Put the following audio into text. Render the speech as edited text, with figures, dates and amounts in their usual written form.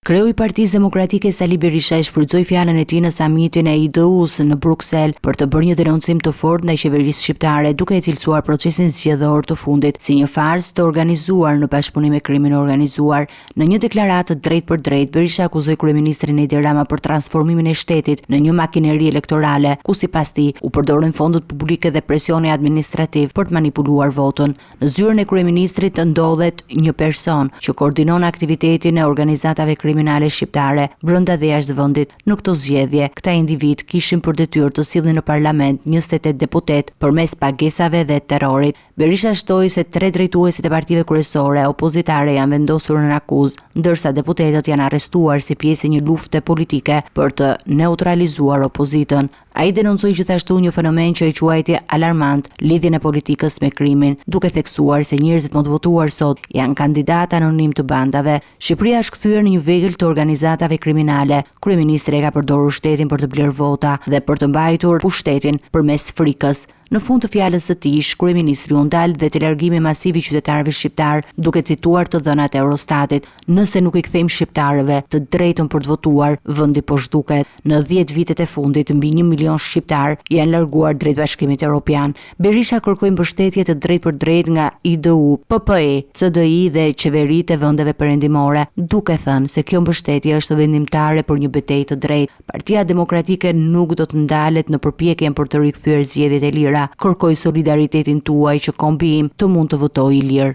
Kreu I Partisë Demokratike Sali Berisha e shfrytëzoi fjalën e tij në samitin e IDU-s në Bruksel për të bërë një denoncim të fortë ndaj qeverisë shqiptare, duke e cilësuar procesin zgjedhor të fundit si një farsë të organizuar në bashkëpunim me krimin e organizuar. Në një deklaratë drejt për drejt, Berisha akuzoi kryeministrin Edi Rama për transformimin e shtetit në një makineri elektorale, ku sipas tij u përdorën fondët publike dhe presioni administrativ për të manipuluar votën. Në zyrën e kryeministrit ndodhet një person që koordinon aktivitetin e organizatave kriminale shqiptare brenda dhe jashtë vendit. Në këtë zgjedhje, këta individ kishin për detyrë të sillnin në parlament 28 deputet përmes pagesave dhe terrorit. Berisha shtoi se 3 drejtuesit e partive kryesore opozitare janë vendosur në akuzë, ndërsa deputetët janë arrestuar si pjesë e një lufte politike për të neutralizuar opozitën. Ai denoncoi gjithashtu një fenomen që e quajti alarmant, lidhjen e politikës me krimin, duke theksuar se njerëzit më të votuar sot janë kandidatë anonim të bandave. Shqipëria është kthyer në një vegël të organizatave kriminale. Kryeministri ka përdorur shtetin për të blerë vota dhe për të mbajtur pushtetin përmes frikës. Në fund të fjalës së tij, kryeministri u ndal dhe te largimi masiv I qytetarëve shqiptar, duke cituar të dhënat e Eurostatit: "Nëse nuk I kthejmë shqiptarëve të drejtën për të votuar, vendi po zhduket. Në 10 vitet e fundit, mbi 1 milion shqiptar janë larguar drejt Bashkimit Evropian." Berisha kërkoi mbështetje të drejtë për drejtë nga IDU, PPI, CDI dhe qeveritë e vendeve perëndimore, duke thënë se kjo mbështetje është vendimtare për një betejë të drejtë. Partia Demokratike nuk do të ndalet në përpjekjen për të rikthyer zgjedhjet e lira. Kërkoj solidaritetin tuaj që kombim të mund të votojë I lirë.